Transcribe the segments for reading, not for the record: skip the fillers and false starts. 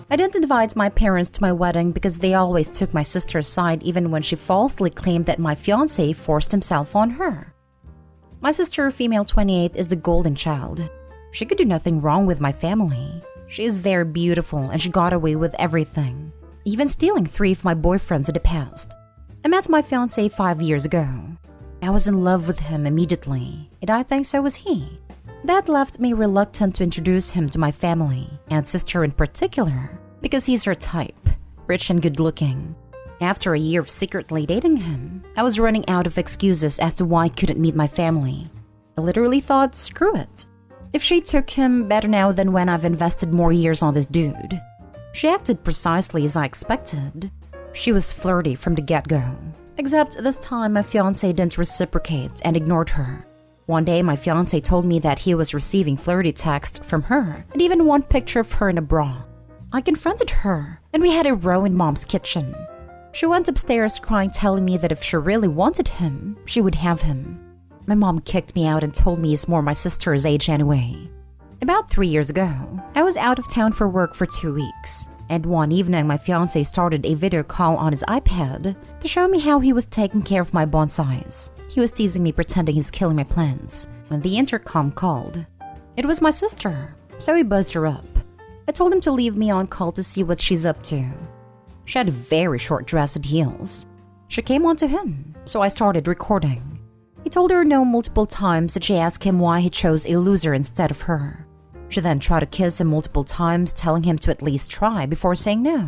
I didn't invite my parents to my wedding because they always took my sister's side even when she falsely claimed that my fiancé forced himself on her. My sister, female 28, is the golden child. She could do nothing wrong with my family. She is very beautiful and she got away with everything, even stealing 3 of my boyfriends in the past. I met my fiancé 5 years ago. I was in love with him immediately, and I think so was he. That left me reluctant to introduce him to my family, and sister in particular, because he's her type, rich and good-looking. After a year of secretly dating him, I was running out of excuses as to why I couldn't meet my family. I literally thought, screw it. If she took him, better now than when I've invested more years on this dude. She acted precisely as I expected. She was flirty from the get-go. Except this time my fiancé didn't reciprocate and ignored her. One day my fiancé told me that he was receiving flirty texts from her and even one picture of her in a bra. I confronted her and we had a row in Mom's kitchen. She went upstairs crying, telling me that if she really wanted him, she would have him. My mom kicked me out and told me he's more my sister's age anyway. About 3 years ago, I was out of town for work for 2 weeks. And one evening, my fiancé started a video call on his iPad to show me how he was taking care of my bonsais. He was teasing me, pretending he's killing my plants, when the intercom called. It was my sister, so he buzzed her up. I told him to leave me on call to see what she's up to. She had a very short dress and heels. She came on to him, so I started recording. He told her no multiple times and she asked him why he chose a loser instead of her. She then tried to kiss him multiple times, telling him to at least try before saying no.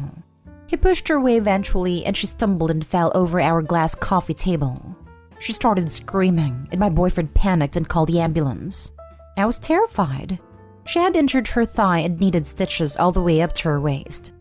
He pushed her away eventually and she stumbled and fell over our glass coffee table. She started screaming and my boyfriend panicked and called the ambulance. I was terrified. She had injured her thigh and needed stitches all the way up to her waist.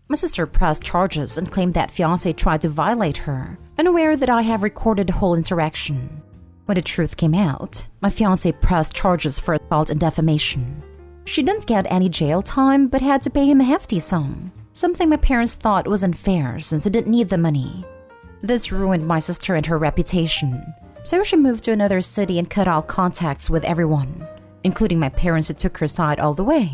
My sister pressed charges and claimed that fiancé tried to violate her, unaware that I have recorded the whole interaction. When the truth came out, my fiancé pressed charges for assault and defamation. She didn't get any jail time but had to pay him a hefty sum, something my parents thought was unfair since he didn't need the money. This ruined my sister and her reputation, so she moved to another city and cut all contacts with everyone, including my parents who took her side all the way.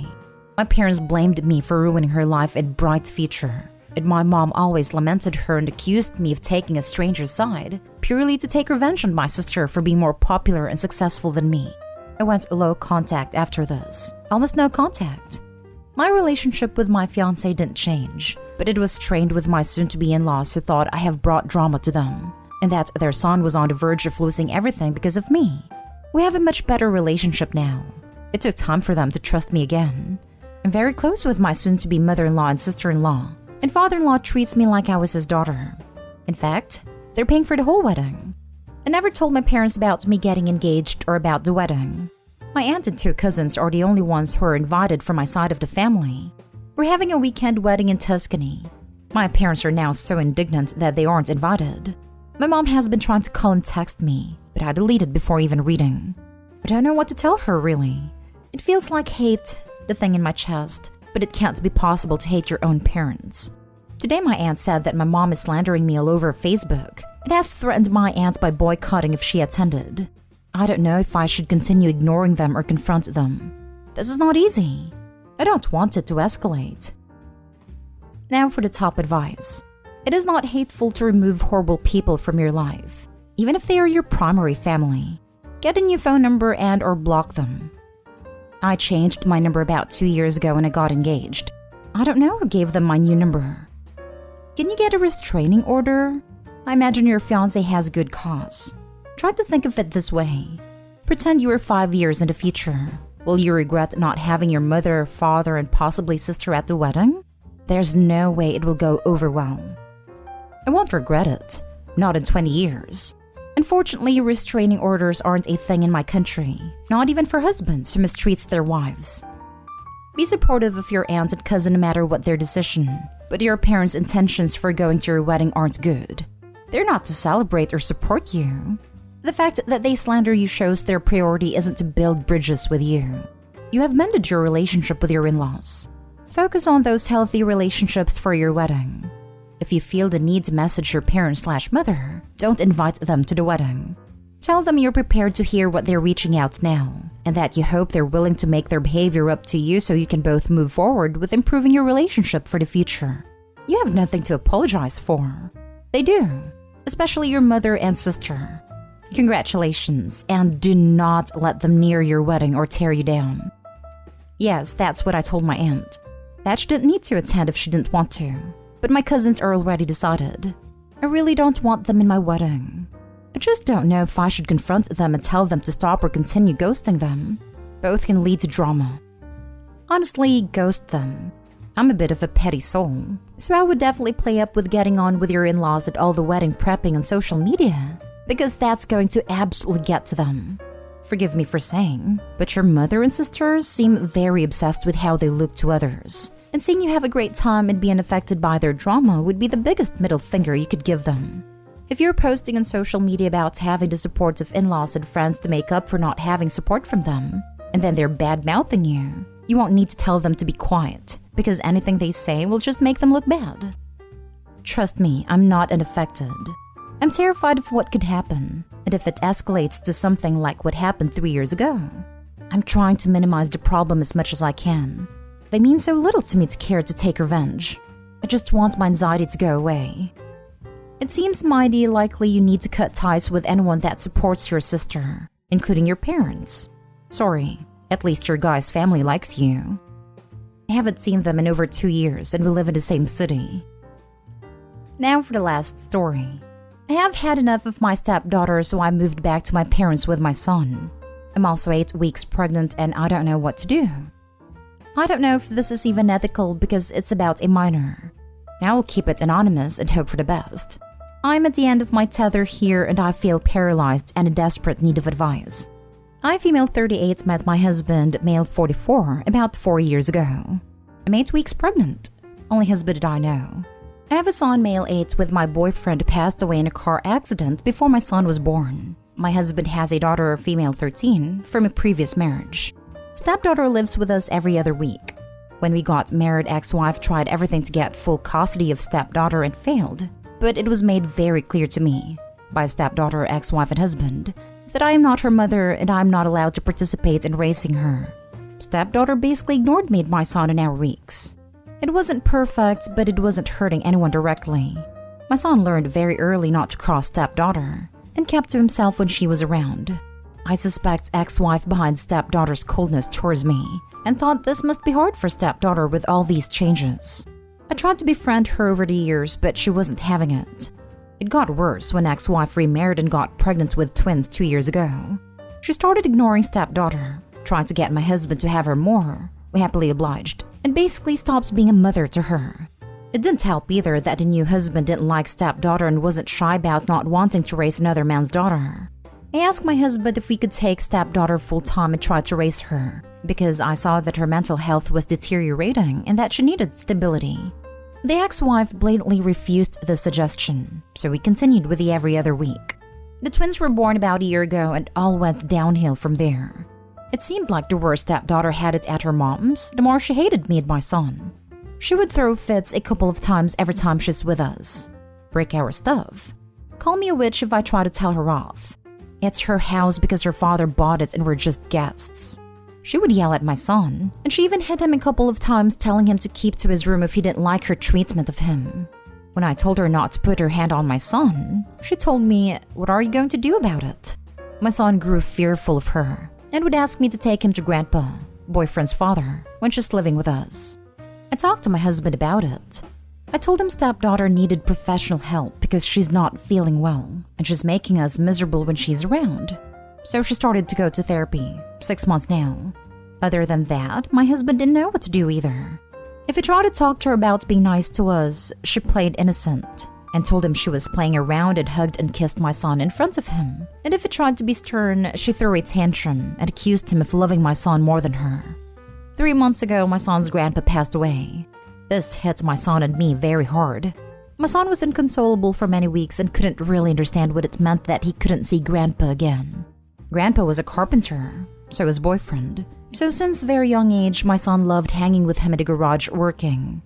My parents blamed me for ruining her life and bright future, and my mom always lamented her and accused me of taking a stranger's side, purely to take revenge on my sister for being more popular and successful than me. I went low contact after this, almost no contact. My relationship with my fiancé didn't change, but it was strained with my soon-to-be in-laws who thought I have brought drama to them, and that their son was on the verge of losing everything because of me. We have a much better relationship now. It took time for them to trust me again. I'm very close with my soon-to-be mother-in-law and sister-in-law, and father-in-law treats me like I was his daughter. In fact, they're paying for the whole wedding. I never told my parents about me getting engaged or about the wedding. My aunt and 2 cousins are the only ones who are invited from my side of the family. We're having a weekend wedding in Tuscany. My parents are now so indignant that they aren't invited. My mom has been trying to call and text me, but I deleted before even reading. I don't know what to tell her, really. It feels like hate, the thing in my chest, but it can't be possible to hate your own parents. Today my aunt said that my mom is slandering me all over Facebook and has threatened my aunt by boycotting if she attended. I don't know if I should continue ignoring them or confront them. This is not easy. I don't want it to escalate. Now for the top advice. It is not hateful to remove horrible people from your life, even if they are your primary family. Get a new phone number and or block them. I changed my number about 2 years ago when I got engaged. I don't know who gave them my new number. Can you get a restraining order? I imagine your fiancé has good cause. Try to think of it this way. Pretend you are 5 years in the future. Will you regret not having your mother, father, and possibly sister at the wedding? There's no way it will go over well. I won't regret it. Not in 20 years. Unfortunately, restraining orders aren't a thing in my country, not even for husbands who mistreats their wives. Be supportive of your aunt and cousin no matter what their decision, but your parents' intentions for going to your wedding aren't good. They're not to celebrate or support you. The fact that they slander you shows their priority isn't to build bridges with you. You have mended your relationship with your in-laws. Focus on those healthy relationships for your wedding. If you feel the need to message your parent/mother, don't invite them to the wedding. Tell them you're prepared to hear what they're reaching out now, and that you hope they're willing to make their behavior up to you so you can both move forward with improving your relationship for the future. You have nothing to apologize for. They do, especially your mother and sister. Congratulations, and do not let them near your wedding or tear you down. Yes, that's what I told my aunt. That she didn't need to attend if she didn't want to, but my cousins are already decided. I really don't want them in my wedding. I just don't know if I should confront them and tell them to stop or continue ghosting them. Both can lead to drama. Honestly, ghost them. I'm a bit of a petty soul, so I would definitely play up with getting on with your in-laws at all the wedding prepping on social media, because that's going to absolutely get to them. Forgive me for saying, but your mother and sisters seem very obsessed with how they look to others, and seeing you have a great time and being affected by their drama would be the biggest middle finger you could give them. If you're posting on social media about having the support of in-laws and friends to make up for not having support from them, and then they're bad-mouthing you, you won't need to tell them to be quiet, because anything they say will just make them look bad. Trust me, I'm not unaffected. I'm terrified of what could happen, and if it escalates to something like what happened 3 years ago. I'm trying to minimize the problem as much as I can. They mean so little to me to care to take revenge. I just want my anxiety to go away. It seems mighty likely you need to cut ties with anyone that supports your sister, including your parents. Sorry, at least your guy's family likes you. I haven't seen them in over 2 years and we live in the same city. Now for the last story. I have had enough of my stepdaughter, so I moved back to my parents with my son. I'm also 8 weeks pregnant and I don't know what to do. I don't know if this is even ethical because it's about a minor. I will keep it anonymous and hope for the best. I'm at the end of my tether here and I feel paralyzed and in desperate need of advice. I, female 38, met my husband, male 44, about 4 years ago. I'm 8 weeks pregnant. Only husband I know. I have a son, male 8, with my boyfriend who passed away in a car accident before my son was born. My husband has a daughter, female 13, from a previous marriage. Stepdaughter lives with us every other week. When we got married, ex-wife tried everything to get full custody of stepdaughter and failed. But it was made very clear to me, by stepdaughter, ex-wife, and husband, that I am not her mother and I am not allowed to participate in raising her. Stepdaughter basically ignored me and my son in our weeks. It wasn't perfect, but it wasn't hurting anyone directly. My son learned very early not to cross stepdaughter, and kept to himself when she was around. I suspect ex-wife behind stepdaughter's coldness towards me, and thought this must be hard for stepdaughter with all these changes. I tried to befriend her over the years, but she wasn't having it. It got worse when ex-wife remarried and got pregnant with twins 2 years ago. She started ignoring stepdaughter, trying to get my husband to have her more. We happily obliged, and basically stopped being a mother to her. It didn't help either that the new husband didn't like stepdaughter and wasn't shy about not wanting to raise another man's daughter. I asked my husband if we could take stepdaughter full-time and try to raise her, because I saw that her mental health was deteriorating and that she needed stability. The ex-wife blatantly refused the suggestion, so we continued with the every other week. The twins were born about a year ago and all went downhill from there. It seemed like the worse stepdaughter had it at her mom's, the more she hated me and my son. She would throw fits a couple of times every time she's with us. Break our stuff. Call me a witch if I try to tell her off. It's her house because her father bought it and we're just guests. She would yell at my son, and she even hit him a couple of times, telling him to keep to his room if he didn't like her treatment of him. When I told her not to put her hand on my son, she told me, "What are you going to do about it?" My son grew fearful of her and would ask me to take him to Grandpa, boyfriend's father, when she's living with us. I talked to my husband about it. I told him stepdaughter needed professional help because she's not feeling well and she's making us miserable when she's around. So she started to go to therapy, 6 months now. Other than that, my husband didn't know what to do either. If he tried to talk to her about being nice to us, she played innocent and told him she was playing around and hugged and kissed my son in front of him. And if he tried to be stern, she threw a tantrum and accused him of loving my son more than her. 3 months ago, my son's grandpa passed away. This hit my son and me very hard. My son was inconsolable for many weeks and couldn't really understand what it meant that he couldn't see Grandpa again. Grandpa was a carpenter, so his boyfriend. So since a very young age, my son loved hanging with him in the garage working.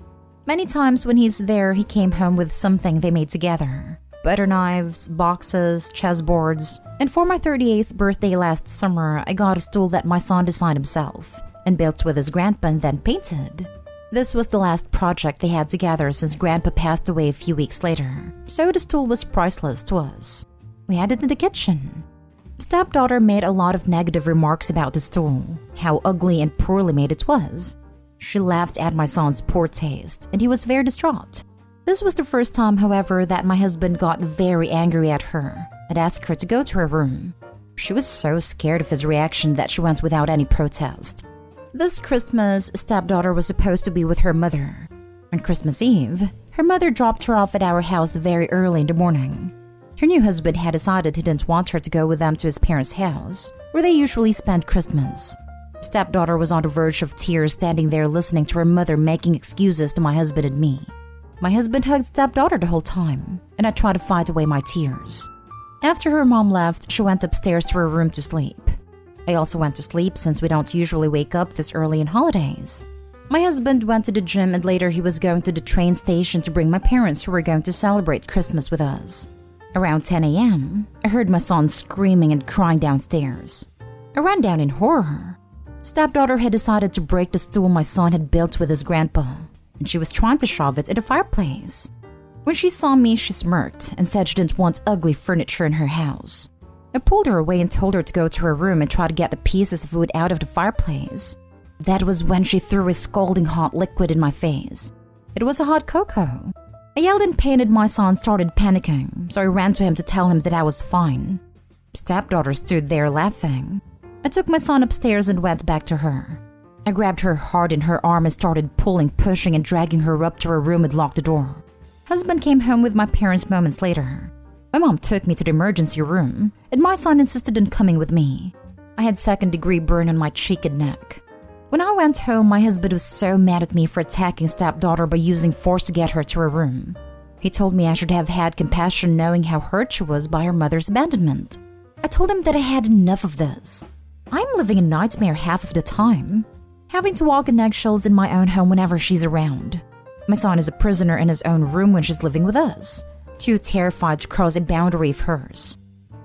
Many times when he's there, he came home with something they made together. butter knives, boxes, chessboards, and for my 38th birthday last summer, I got a stool that my son designed himself and built with his grandpa and then painted. This was the last project they had together since Grandpa passed away a few weeks later, so the stool was priceless to us. We had it in the kitchen. Stepdaughter made a lot of negative remarks about the stool, how ugly and poorly made it was. She laughed at my son's poor taste, and he was very distraught. This was the first time, however, that my husband got very angry at her and asked her to go to her room. She was so scared of his reaction that she went without any protest. This Christmas, stepdaughter was supposed to be with her mother. On Christmas Eve, her mother dropped her off at our house very early in the morning. Her new husband had decided he didn't want her to go with them to his parents' house, where they usually spent Christmas. Stepdaughter was on the verge of tears, standing there listening to her mother making excuses to my husband and me. My husband hugged stepdaughter the whole time, and I tried to fight away my tears. After her mom left, she went upstairs to her room to sleep. I also went to sleep since we don't usually wake up this early in holidays. My husband went to the gym and later he was going to the train station to bring my parents who were going to celebrate Christmas with us. Around 10 a.m., I heard my son screaming and crying downstairs. I ran down in horror. Stepdaughter had decided to break the stool my son had built with his grandpa, and she was trying to shove it in the fireplace. When she saw me, she smirked and said she didn't want ugly furniture in her house. I pulled her away and told her to go to her room and try to get the pieces of wood out of the fireplace. That was when she threw a scalding hot liquid in my face. It was a hot cocoa. I yelled in pain and my son started panicking, so I ran to him to tell him that I was fine. Stepdaughter stood there laughing. I took my son upstairs and went back to her. I grabbed her hard in her arm and started pulling, pushing, and dragging her up to her room and locked the door. Husband came home with my parents moments later. My mom took me to the emergency room, and my son insisted on coming with me. I had second-degree burn on my cheek and neck. When I went home, my husband was so mad at me for attacking stepdaughter by using force to get her to her room. He told me I should have had compassion knowing how hurt she was by her mother's abandonment. I told him that I had enough of this. I'm living a nightmare half of the time, having to walk in eggshells in my own home whenever she's around. My son is a prisoner in his own room when she's living with us, too terrified to cross a boundary of hers.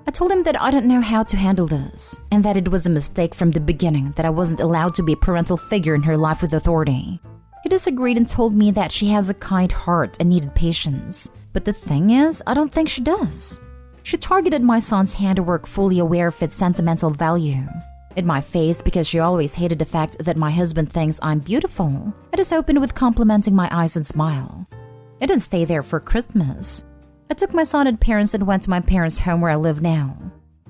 I told him that I don't know how to handle this, and that it was a mistake from the beginning that I wasn't allowed to be a parental figure in her life with authority. He disagreed and told me that she has a kind heart and needed patience. But the thing is, I don't think she does. She targeted my son's handiwork, fully aware of its sentimental value. In my face, because she always hated the fact that my husband thinks I'm beautiful, it is opened with complimenting my eyes and smile. I didn't stay there for Christmas. I took my son and parents and went to my parents' home where I live now.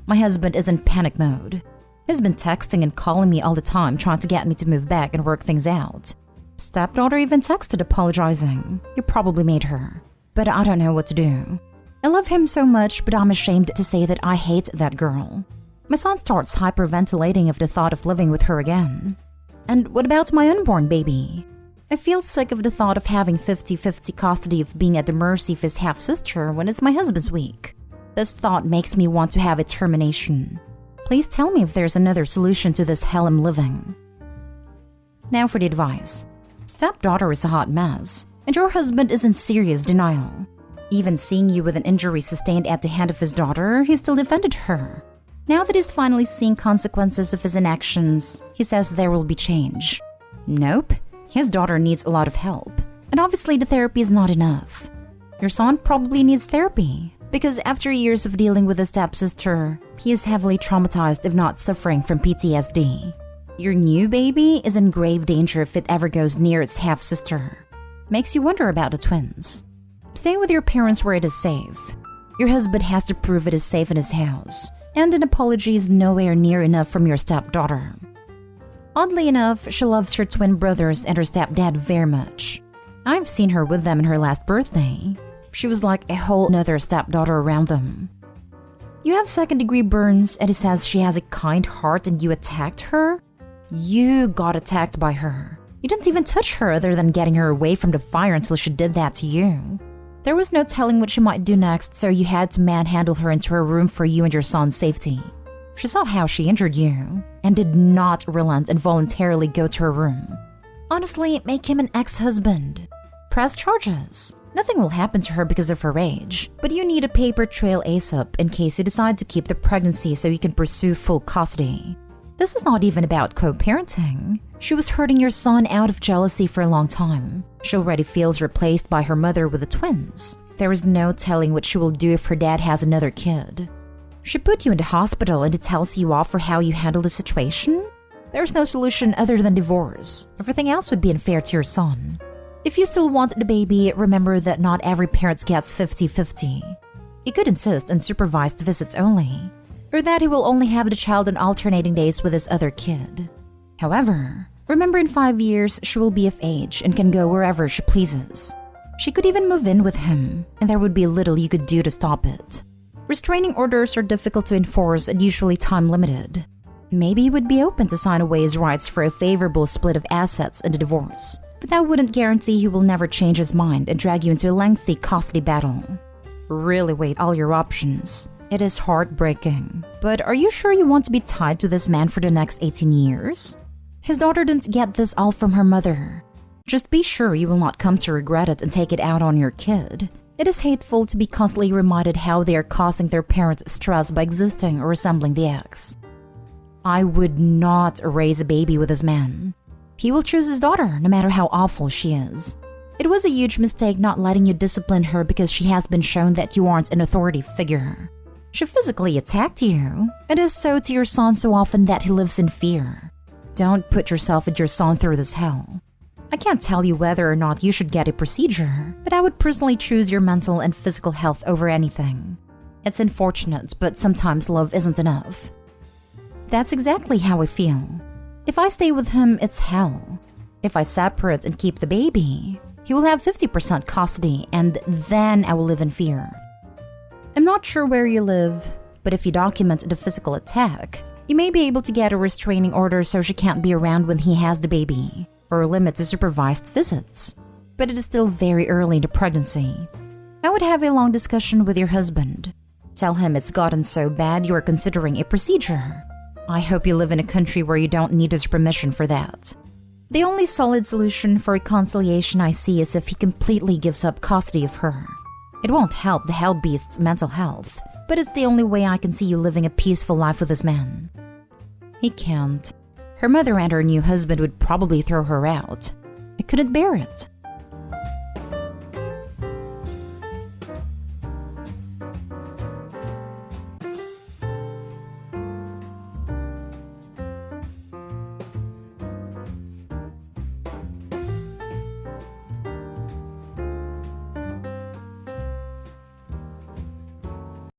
My husband is in panic mode. He's been texting and calling me all the time, trying to get me to move back and work things out. Stepdaughter even texted apologizing. You probably made her. But I don't know what to do. I love him so much, but I'm ashamed to say that I hate that girl. My son starts hyperventilating of the thought of living with her again. And what about my unborn baby? I feel sick of the thought of having 50-50 custody of being at the mercy of his half-sister when it's my husband's week. This thought makes me want to have a termination. Please tell me if there's another solution to this hell I'm living. Now for the advice. Stepdaughter is a hot mess, and your husband is in serious denial. Even seeing you with an injury sustained at the hand of his daughter, he still defended her. Now that he's finally seeing consequences of his inactions, he says there will be change. Nope. His daughter needs a lot of help, and obviously the therapy is not enough. Your son probably needs therapy, because after years of dealing with his stepsister, he is heavily traumatized if not suffering from PTSD. Your new baby is in grave danger if it ever goes near its half-sister. Makes you wonder about the twins. Stay with your parents where it is safe. Your husband has to prove it is safe in his house, and an apology is nowhere near enough from your stepdaughter. Oddly enough, she loves her twin brothers and her stepdad very much. I've seen her with them in her last birthday. She was like a whole nother stepdaughter around them. You have second-degree burns, and he says she has a kind heart and you attacked her? You got attacked by her. You didn't even touch her other than getting her away from the fire until she did that to you. There was no telling what she might do next, so you had to manhandle her into her room for you and your son's safety. She saw how she injured you and did not relent and voluntarily go to her room. Honestly, make him an ex-husband. Press charges. Nothing will happen to her because of her age, but you need a paper trail ASAP in case you decide to keep the pregnancy so you can pursue full custody. This is not even about co-parenting. She was hurting your son out of jealousy for a long time. She already feels replaced by her mother with the twins. There is no telling what she will do if her dad has another kid. She put you in the hospital and it tells you off for how you handle the situation? There's no solution other than divorce. Everything else would be unfair to your son. If you still want the baby, remember that not every parent gets 50-50. You could insist on supervised visits only, or that he will only have the child on alternating days with his other kid. However, remember in 5 years she will be of age and can go wherever she pleases. She could even move in with him, and there would be little you could do to stop it. Restraining orders are difficult to enforce and usually time-limited. Maybe he would be open to sign away his rights for a favorable split of assets in the divorce, but that wouldn't guarantee he will never change his mind and drag you into a lengthy, costly battle. Really weigh all your options. It is heartbreaking. But are you sure you want to be tied to this man for the next 18 years? His daughter didn't get this all from her mother. Just be sure you will not come to regret it and take it out on your kid. It is hateful to be constantly reminded how they are causing their parents stress by existing or resembling the ex. I would not raise a baby with this man. He will choose his daughter, no matter how awful she is. It was a huge mistake not letting you discipline her because she has been shown that you aren't an authority figure. She physically attacked you. It is so to your son so often that he lives in fear. Don't put yourself and your son through this hell. I can't tell you whether or not you should get a procedure, but I would personally choose your mental and physical health over anything. It's unfortunate, but sometimes love isn't enough. That's exactly how I feel. If I stay with him, it's hell. If I separate and keep the baby, he will have 50% custody, and then I will live in fear. I'm not sure where you live, but if you document the physical attack, you may be able to get a restraining order so she can't be around when he has the baby, or limit to supervised visits. But it is still very early in the pregnancy. I would have a long discussion with your husband. Tell him it's gotten so bad you are considering a procedure. I hope you live in a country where you don't need his permission for that. The only solid solution for reconciliation I see is if he completely gives up custody of her. It won't help the hell beast's mental health, but it's the only way I can see you living a peaceful life with this man. He can't. Her mother and her new husband would probably throw her out. I couldn't bear it.